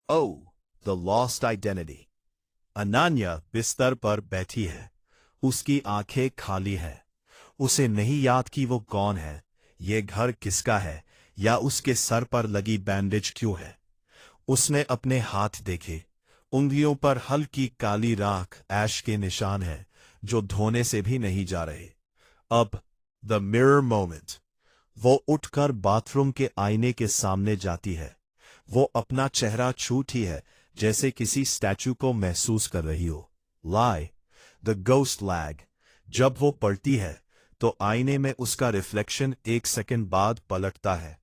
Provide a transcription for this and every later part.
Oh, the lost identity. Ananya बिस्तर पर बैठी है। उसकी आंखें खाली है। उसे नहीं याद कि वो कौन है, ये घर किसका है, या उसके सर पर लगी बैंडेज क्यों है। उसने अपने हाथ देखे। उंगलियों पर हल्की काली राख, ऐश के निशान हैं, जो धोने से भी नहीं जा रहे। अब द मिरर मोमेंट। वो उठकर बाथरूम के आईने के सामने जाती है। वो अपना चेहरा छूती है, जैसे किसी स्टैचू को महसूस कर रही हो। लाई, द गोस्ट लैग। जब वो पलटती है तो आईने में उसका रिफ्लेक्शन 1 सेकंड बाद पलटता है।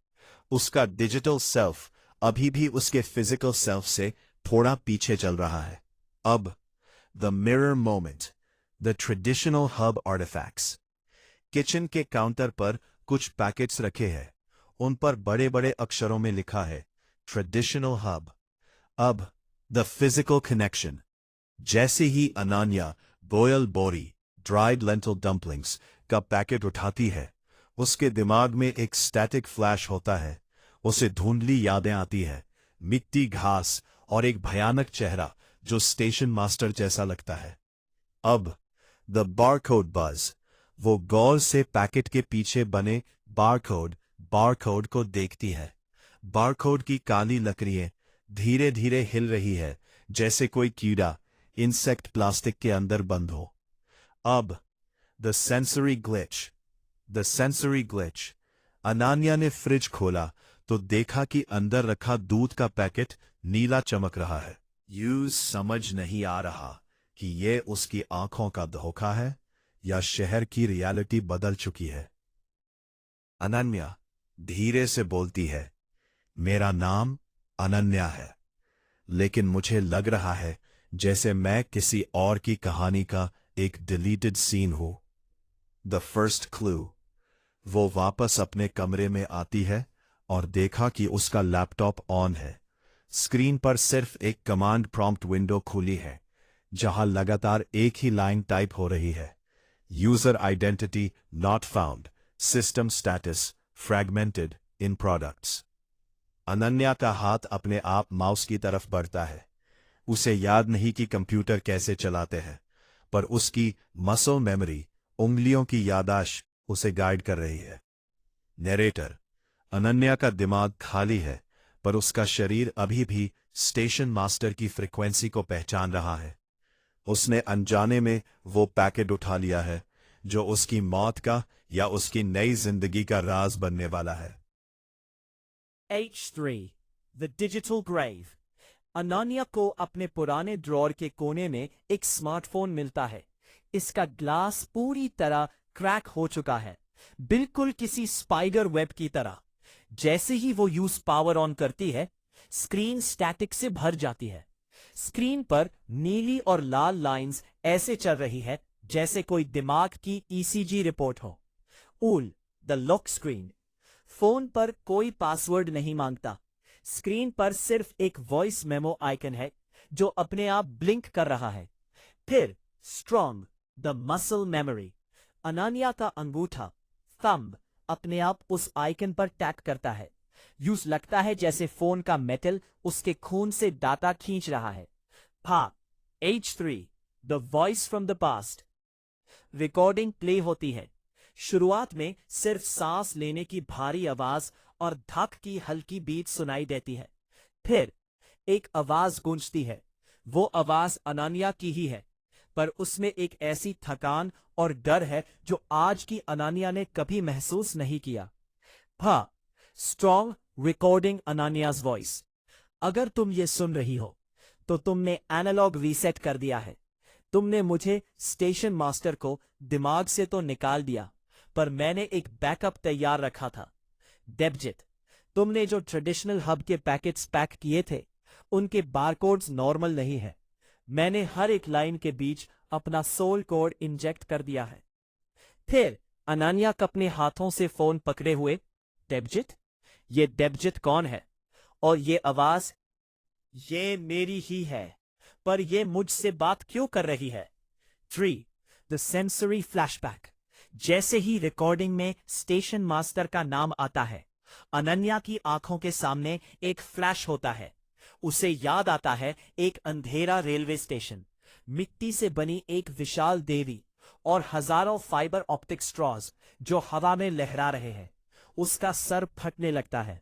उसका डिजिटल सेल्फ अभी भी उसके फिजिकल सेल्फ से थोड़ा पीछे चल रहा है। अब the mirror moment, the traditional hub artefacts. Kitchen के काउंटर पर कुछ पैकेट्स रखे हैं। उन पर बड़े बड़े अक्षरों में लिखा है ट्रेडिशनल हब। अब द फिजिकल कनेक्शन। जैसे ही अनन्या बॉयल बोरी, ड्राइड लेंटिल डम्पलिंग्स का पैकेट उठाती है, उसके दिमाग में एक स्टैटिक फ्लैश होता है। उसे धुंधली यादें आती है, मिट्टी, घास और एक भयानक चेहरा जो स्टेशन मास्टर जैसा लगता है। अब द बारकोड बज। वो गौर से पैकेट के पीछे बने बारकोड को देखती है। बारकोड की काली लकड़ियां धीरे धीरे हिल रही है, जैसे कोई कीड़ा, इंसेक्ट प्लास्टिक के अंदर बंद हो। अब the sensory glitch. The sensory glitch. Ananya ने फ्रिज खोला तो देखा कि अंदर रखा दूध का पैकेट नीला चमक रहा है। यूज समझ नहीं आ रहा कि ये उसकी आंखों का धोखा है या शहर की रियलिटी बदल चुकी है। अनन्या धीरे से बोलती है, मेरा नाम अनन्या है, लेकिन मुझे लग रहा है जैसे मैं किसी और की कहानी का एक डिलीटेड सीन हूं। The first clue. वो वापस अपने कमरे में आती है और देखा कि उसका लैपटॉप ऑन है। स्क्रीन पर सिर्फ एक कमांड प्रॉम्प्ट विंडो खुली है, जहां लगातार एक ही लाइन टाइप हो रही है। User identity not found, system status fragmented in products. Ananya का हाथ अपने आप माउस की तरफ बढ़ता है। उसे याद नहीं कि कंप्यूटर कैसे चलाते हैं, पर उसकी मसल मेमोरी, उंगलियों की यादाश्त उसे गाइड कर रही है। नरेटर। अनन्या का दिमाग खाली है, पर उसका शरीर अभी भी स्टेशन मास्टर की फ्रीक्वेंसी को पहचान रहा है। उसने अनजाने में वो पैकेट उठा लिया है, जो उसकी मौत का या उसकी नई जिंदगी का राज बनने वाला है। H3 The Digital Grave। Ananya को अपने पुराने ड्रॉर के कोने में एक स्मार्टफोन मिलता है। इसका ग्लास पूरी तरह क्रैक हो चुका है, बिल्कुल किसी स्पाइडर वेब की तरह। जैसे ही वो यूज पावर ऑन करती है, स्क्रीन स्टैटिक से भर जाती है। स्क्रीन पर नीली और लाल लाइंस ऐसे चल रही है जैसे कोई दिमाग की ईसीजी रिपोर्ट हो। ऊल द लॉक स्क्रीन। फोन पर कोई पासवर्ड नहीं मांगता। स्क्रीन पर सिर्फ एक वॉइस मेमो आइकन है जो अपने आप ब्लिंक कर रहा है। फिर strong the muscle memory. Ananya का अंगूठा, थंब, अपने आप उस आइकन पर टैप करता है। यूं लगता है जैसे फोन का मेटल उसके खून से डाटा खींच रहा है। भाग H3 the voice from the past. Recording play होती है। शुरुआत में सिर्फ सांस लेने की भारी आवाज और धक की हल्की बीट सुनाई देती है। फिर एक आवाज गूंजती है। वो आवाज अनन्या की ही है, पर उसमें एक ऐसी थकान और डर है जो आज की अनन्या ने कभी महसूस नहीं किया। Strong recording Ananya's voice. अगर तुम ये सुन रही हो तो तुमने एनालॉग रीसेट कर दिया है। तुमने मुझे, स्टेशन मास्टर को दिमाग से तो निकाल दिया, पर मैंने एक बैकअप तैयार रखा था। देबजित, तुमने जो ट्रेडिशनल हब के पैकेट्स पैक किए थे, उनके बारकोड्स नॉर्मल नहीं है। मैंने हर एक लाइन के बीच अपना सोल कोड इंजेक्ट कर दिया है। फिर अनन्या अपने हाथों से फोन पकड़े हुए, देबजित, ये देबजित कौन है? और ये आवाज, ये मेरी ही है, पर ये मुझसे बात क्यों कर रही है? 3 द सेंसरी फ्लैशबैक। जैसे ही रिकॉर्डिंग में स्टेशन मास्टर का नाम आता है, अनन्या की आंखों के सामने एक फ्लैश होता है। उसे याद आता है एक अंधेरा रेलवे स्टेशन, मिट्टी से बनी एक विशाल देवी और हजारों फाइबर ऑप्टिक स्ट्रॉज जो हवा में लहरा रहे हैं। उसका सर फटने लगता है।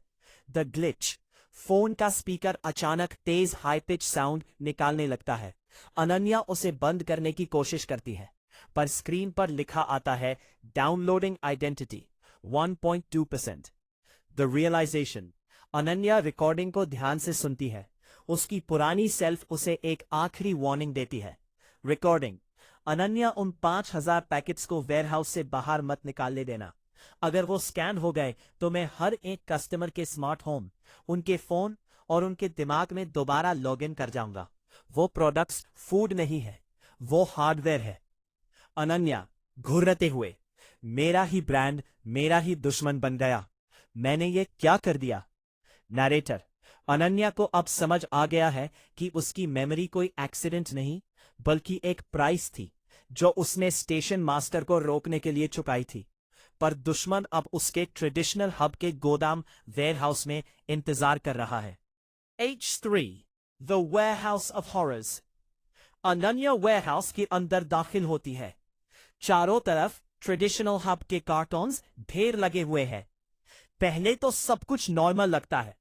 The glitch. फोन का स्पीकर अचानक तेज हाई पिच साउंड निकालने लगता है। अनन्या उसे बंद करने की कोशिश करती है, पर स्क्रीन पर लिखा आता है downloading identity 1.2%। The realisation. Ananya recording को ध्यान से सुनती है। उसकी पुरानी सेल्फ उसे एक आखिरी वार्निंग देती है। रिकॉर्डिंग। अनन्या, उन 5,000 पैकेट्स को वेयरहाउस से बाहर मत निकालने देना। अगर वो स्कैन हो गए तो मैं हर एक कस्टमर के स्मार्ट होम, उनके फोन और उनके दिमाग में दोबारा लॉगिन कर जाऊंगा। वो प्रोडक्ट्स फूड नहीं है, वो हार्डवेयर है। अनन्या घुर्रते हुए, मेरा ही ब्रांड मेरा ही दुश्मन बन गया। मैंने ये क्या कर दिया? नरेटर। अनन्या को अब समझ आ गया है कि उसकी मेमोरी कोई एक्सीडेंट नहीं, बल्कि एक प्राइस थी जो उसने स्टेशन मास्टर को रोकने के लिए चुकाई थी। पर दुश्मन अब उसके ट्रेडिशनल हब के गोदाम वेयरहाउस में इंतजार कर रहा है। H3 The Warehouse of Horrors। Ananya warehouse के अंदर दाखिल होती है। चारों तरफ ट्रेडिशनल हब के कार्टन्स ढेर लगे हुए हैं। पहले तो सब कुछ नॉर्मल लगता है,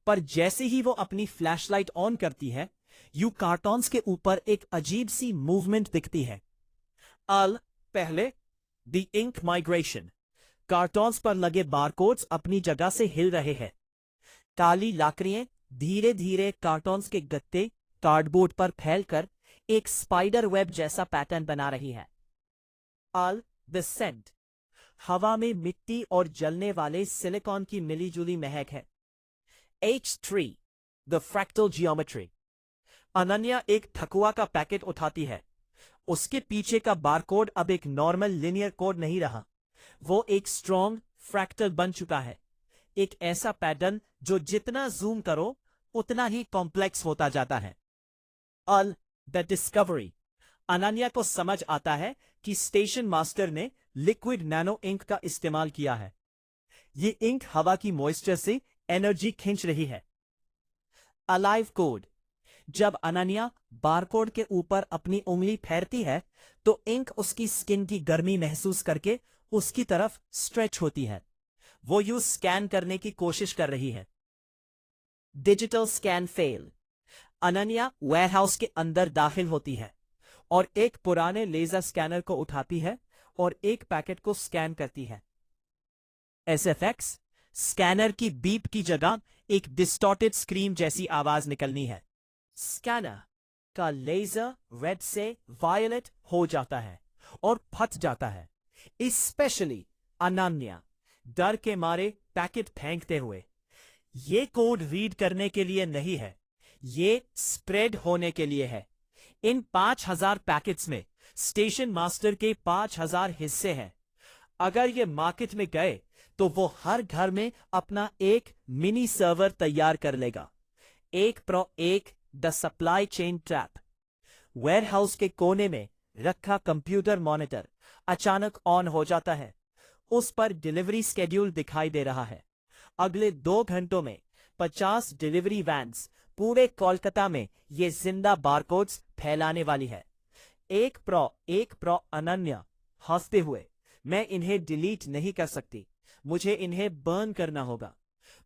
पर जैसे ही वो अपनी फ्लैशलाइट ऑन करती है, यू कार्टन्स के ऊपर एक अजीब सी मूवमेंट दिखती है। पहले द इंक माइग्रेशन। कार्टन्स पर लगे बारकोड्स अपनी जगह से हिल रहे हैं। काली लाकड़ियां धीरे धीरे कार्टन्स के गत्ते कार्डबोर्ड पर फैलकर एक स्पाइडर वेब जैसा पैटर्न बना रही है। The scent. हवा में मिट्टी और जलने वाले सिलिकॉन की मिलीजुली महक है। H3 the fractal geometry. Ananya एक ठकुआ का पैकेट उठाती है। उसके पीछे का बारकोड अब एक नॉर्मल लिनियर कोड नहीं रहा, वो एक स्ट्रॉन्ग फ्रैक्टल बन चुका है। एक ऐसा पैटर्न जो जितना जूम करो उतना ही कॉम्प्लेक्स होता जाता है। The discovery. अनन्या को समझ आता है कि स्टेशन मास्टर ने लिक्विड नैनो इंक का इस्तेमाल किया है। ये इंक हवा की मॉइस्चर से एनर्जी खींच रही है। Alive code. जब अनन्या बारकोड के ऊपर अपनी उंगली फेरती है तो इंक उसकी स्किन की गर्मी महसूस करके उसकी तरफ स्ट्रेच होती है। वो यूं स्कैन करने की कोशिश कर रही है। Digital scan fail. Ananya warehouse के अंदर दाखिल होती है और एक पुराने लेजर स्कैनर को उठाती है और एक पैकेट को स्कैन करती है। SFX। स्कैनर की बीप की जगह एक डिस्टॉर्टेड स्क्रीम जैसी आवाज निकलनी है। स्कैनर का लेजर रेड से वायलेट हो जाता है और फट जाता है। स्पेशली अनन्या डर के मारे पैकेट फेंकते हुए। ये कोड रीड करने के लिए नहीं है, ये स्प्रेड होने के लिए है। इन 5,000 पैकेट्स में स्टेशन मास्टर के 5,000 हिस्से हैं। अगर ये मार्केट में गए तो वो हर घर में अपना एक मिनी सर्वर तैयार कर लेगा। एक the supply chain trap. Warehouse के कोने में रखा कंप्यूटर मॉनिटर अचानक ऑन हो जाता है। उस पर डिलीवरी स्केड्यूल दिखाई दे रहा है। अगले 2 घंटों में 50 डिलीवरी वैन्स पूरे कोलकाता में ये जिंदा बारकोड्स फैलाने वाली है। एक प्रो अनन्या हंसते हुए, मैं इन्हें डिलीट नहीं कर सकती, मुझे इन्हें बर्न करना होगा।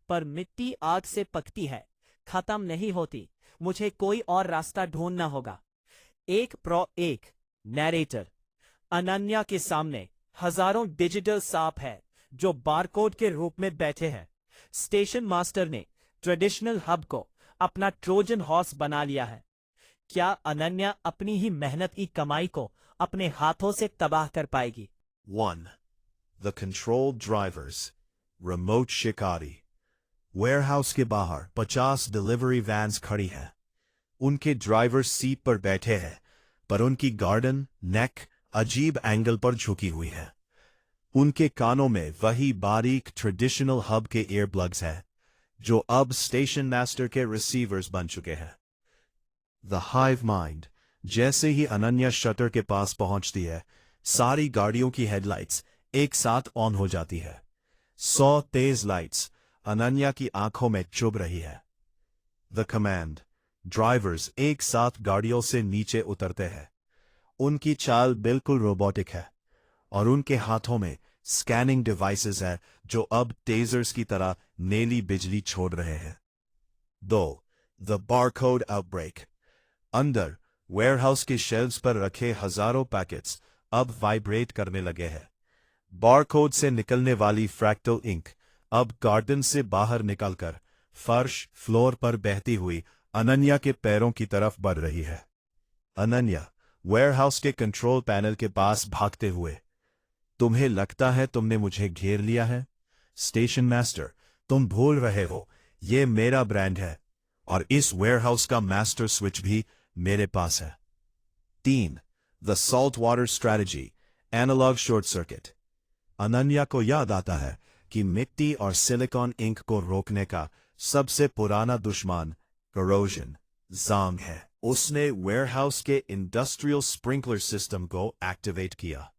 पर मिट्टी आग से पकती है, खत्म नहीं होती, मुझे कोई और रास्ता ढूंढना होगा। एक नैरेटर। अनन्या के सामने हजारों डिजिटल सांप है जो बारकोड के रूप में बैठे हैं। स्टेशन मास्टर ने ट्रेडिशनल हब को अपना ट्रोजन हॉर्स बना लिया है। क्या अनन्या अपनी ही मेहनत की कमाई को अपने हाथों से तबाह कर पाएगी? 1. The controlled drivers. Remote शिकारी। वेयरहाउस के बाहर 50 डिलीवरी वैन्स खड़ी हैं। उनके ड्राइवर सीट पर बैठे हैं, पर उनकी गार्डन नेक अजीब एंगल पर झुकी हुई है। उनके कानों में वही बारीक ट्रेडिशनल हब के ईयरप्लग्स हैं, जो अब स्टेशन मास्टर के रिसीवर्स बन चुके हैं। The hive mind. जैसे ही अनन्या शटर के पास पहुंचती है, सारी गाड़ियों की हेडलाइट्स एक साथ ऑन हो जाती है। 100 तेज लाइट्स अनन्या की आंखों में चुभ रही है। The command. ड्राइवर्स एक साथ गाड़ियों से नीचे उतरते हैं। उनकी चाल बिल्कुल रोबोटिक है और उनके हाथों में स्कैनिंग डिवाइसेस है जो अब टेजर्स की तरह नीली बिजली छोड़ रहे हैं। 2. The barcode outbreak. अंदर वेयरहाउस के शेल्व्स पर रखे हजारों पैकेट्स अब वाइब्रेट करने लगे हैं। बारकोड से निकलने वाली फ्रैक्टल इंक अब गार्डन से बाहर निकलकर फर्श फ्लोर पर बहती हुई अनन्या के पैरों की तरफ बढ़ रही है। अनन्या वेयरहाउस के कंट्रोल पैनल के पास भागते हुए, तुम्हें लगता है तुमने मुझे घेर लिया है? स्टेशन मास्टर, तुम भूल रहे हो, ये मेरा ब्रांड है और इस वेयरहाउस का मास्टर स्विच भी मेरे पास है। 3. The salt water strategy, analogue short circuit. Ananya को याद आता है कि मिट्टी और सिलिकॉन इंक को रोकने का सबसे पुराना दुश्मन करोजन ज़ंग है। उसने वेयरहाउस के इंडस्ट्रियल स्प्रिंकलर सिस्टम को एक्टिवेट किया,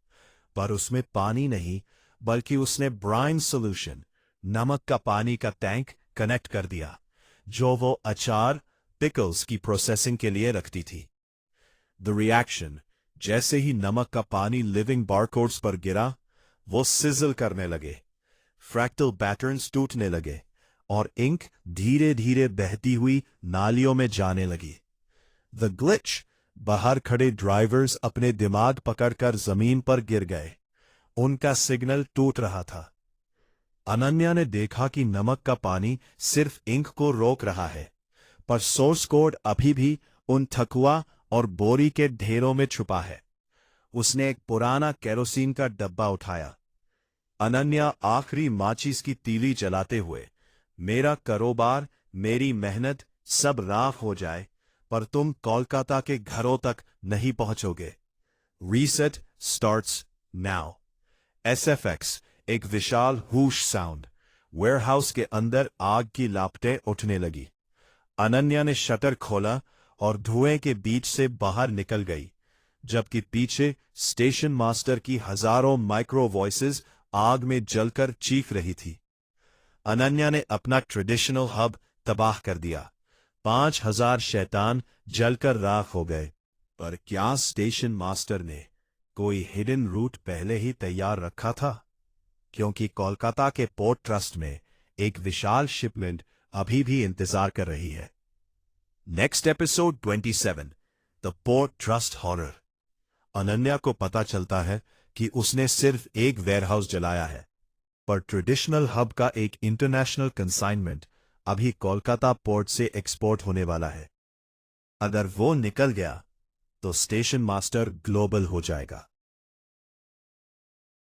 पर उसमें पानी नहीं बल्कि उसने ब्राइन सॉल्यूशन, नमक का पानी का टैंक कनेक्ट कर दिया जो वो अचार पिकल्स की प्रोसेसिंग के लिए रखती थी। द रिएक्शन, जैसे ही नमक का पानी लिविंग बारकोड्स पर गिरा, वो सिजल करने लगे, फ्रैक्टल पैटर्न्स टूटने लगे और इंक धीरे धीरे बहती हुई नालियों में जाने लगी। द ग्लिच, बाहर खड़े ड्राइवर्स अपने दिमाग पकड़कर जमीन पर गिर गए। उनका सिग्नल टूट रहा था। अनन्या ने देखा कि नमक का पानी सिर्फ इंक को रोक रहा है, पर सोर्स कोड अभी भी उन ठकुआ और बोरी के ढेरों में छुपा है। उसने एक पुराना केरोसिन का डब्बा उठाया। अनन्या आखिरी माचिस की तीली जलाते हुए, मेरा कारोबार, मेरी मेहनत सब राख हो जाए, पर तुम कोलकाता के घरों तक नहीं पहुंचोगे। Reset starts now. SFX, एक विशाल हूश साउंड। वेयरहाउस के अंदर आग की लापटें उठने लगी। अनन्या ने शटर खोला और धुएं के बीच से बाहर निकल गई, जबकि पीछे स्टेशन मास्टर की हजारों माइक्रो वॉइसेस आग में जलकर चीख रही थी। अनन्या ने अपना ट्रेडिशनल हब तबाह कर दिया। 5000 शैतान जलकर राख हो गए। पर क्या स्टेशन मास्टर ने कोई हिडन रूट पहले ही तैयार रखा था? क्योंकि कोलकाता के पोर्ट ट्रस्ट में एक विशाल शिपमेंट अभी भी इंतजार कर रही है। Next episode 27, the port trust horror. Ananya को पता चलता है कि उसने सिर्फ एक वेयरहाउस जलाया है, पर ट्रेडिशनल हब का एक इंटरनेशनल कंसाइनमेंट अभी कोलकाता पोर्ट से एक्सपोर्ट होने वाला है। अगर वो निकल गया तो स्टेशन मास्टर ग्लोबल हो जाएगा।